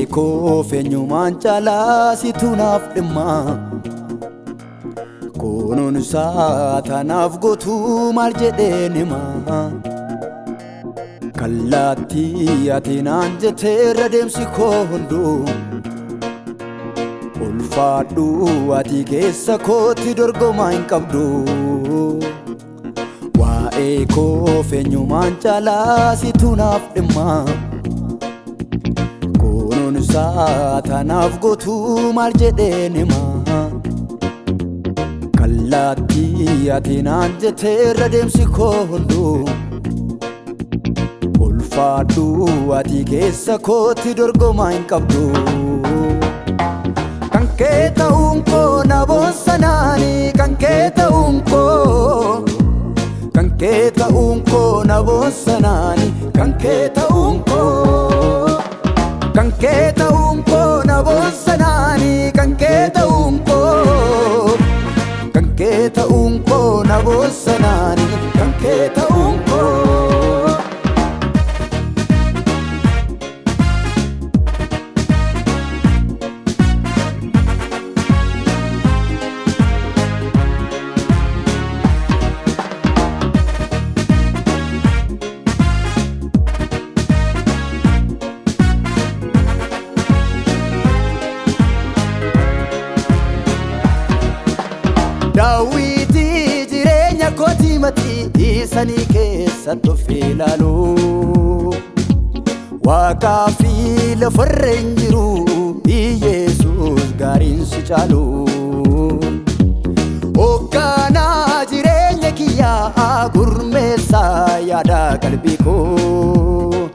Waa'ee feenyumaan caalaa situ naaf dhimma kunuunsaa tanaaf gootu maal jedheen hima kallattii ati naan jetteerra deemsi koo hunduu ulfaadhu ati keessa kootti dorgomaa hin qabdu waa'ee feenyumaan caalaa situ naaf dhimma kunuunsaa tanaaf gootu maal jedheen hima kallattii ati naan jetteerra deemsi koo hunduu ulfaadhu ati keessa kootti dorgomaa hin qabdu kan kee ta'uun koo na boonsanaani kan kee ta'uun koo kan kee ta'uun koo na boonsanaani kan kee ta'uun koo kan kee ta'uun koo na boonsanaani kan kee ta'uun koo kan kee ta'uun koo na boonsanaani kan kee ta'uun koo Daawiti jireenya kootii matii isanii keessatti of ilaalu Waaqaa fi lafarra hin jiru Yesuus gaariin si caalu Hoogganaa jireenya kiyyaa gurmeessaa yaada qalbii koo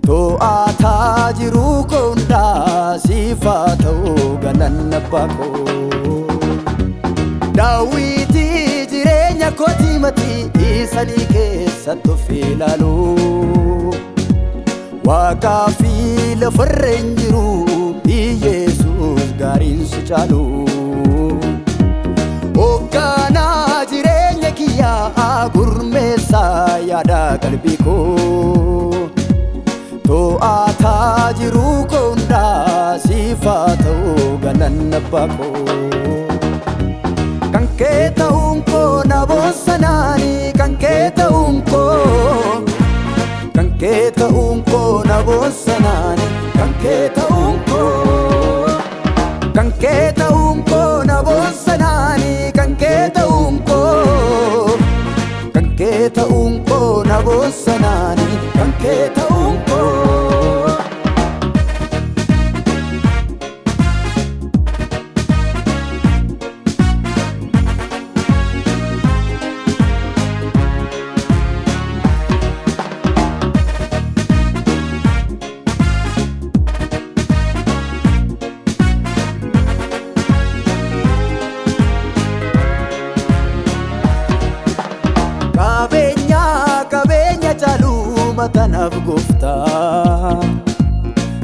to'ataa jiru koo hundaa siif haa ta'u galanni abbaa koo Daawiti jireenya kootii matii isanii keessatti of ilaalu Waaqaa fi lafarra hin jiru Yesuus gaariin si caalu Hoogganaa jireenya kiyyaa gurmeessaa yaada qalbii koo to'ataa jiru koo hundaa siif haa ta'u galanni abbaa koo kan kee ta'uun koo na boonsanaani kan kee ta'uun koo kan kee ta'uun koo na boonsanaani kan kee ta'uun koo kan kee ta'uun koo na boonsanaani kan kee ta'uun koo kan kee ta'uun koo na boonsanaani kan kee ta'uun koo Qabeenya caaluma tanaaf gooftaa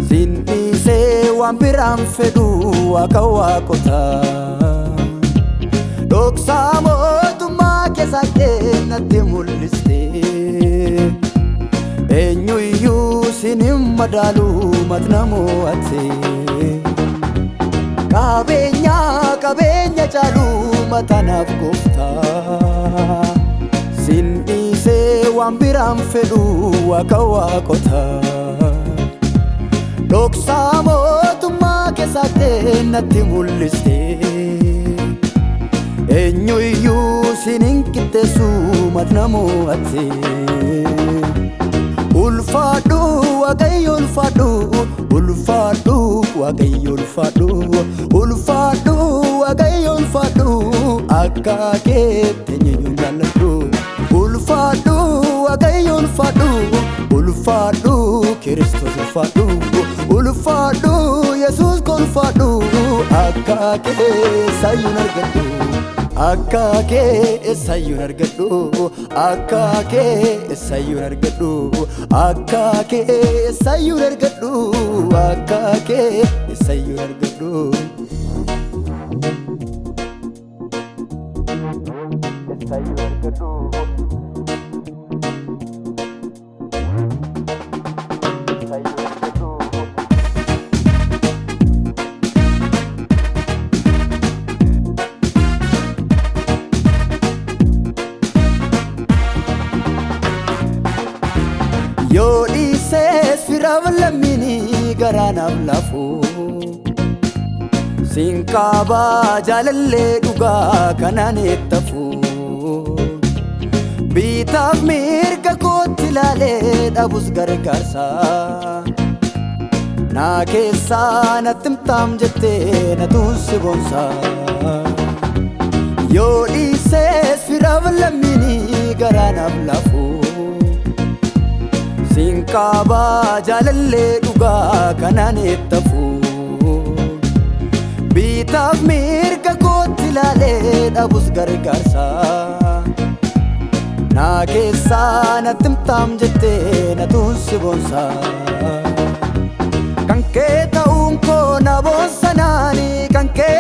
Sinnisee waan biraan fedhu Waaqa waaqotaa Dhoksaa mootummaa keessatti natti mul'iste Eenyuyyuu sin hin madaalu matna mo'atte Qabeenya caaluma tanaaf gooftaa Sinnisee waan biraan fedhu Waaqa waaqotaa Dhoksaa mootummaa keessatti natti mul'iste Eenyuyyuu sin hin qixxeessu matna mo'atte Ulfaadhu Waaqayyo ulfaadhu ulfaadhu Waaqayyo ulfaadhu ulfaadhu Waaqayyo ulfaadhu akka keetti eenyuun jaalladhu ulfaadhu Waaqayyo ulfaadhu ulfaadhu Kiristoos ulfaadhu ulfaadhu Yesuus koo ulfaadhu akka keessayyuun argadhu akka keessayyuun argadhu akka keessayyuun argadhu akka keessayyuun argadhu akka keessayyuun argadhu keessayyuun argadhu keessayyuun argadhu yoo dhiisees firaaf lammini garaanaaf lafu siin qabaa jaalallee dhugaa kanaan eettafu bitaaf mirga kootti ilaalee dhabus gargaarsa naa keessaa natti himtaam jettee natuun si boonsa yoo dhiisees firaaf lammini garaanaaf lafu siin qabaa jaalallee dhugaa kanaan eettafu bitaaf mirga kootti ilaalee dhabus gargaarsa naa keessaa natti himtaam jettee natuun si boonsa kan kee ta'uun koo na boonsa naani kan kee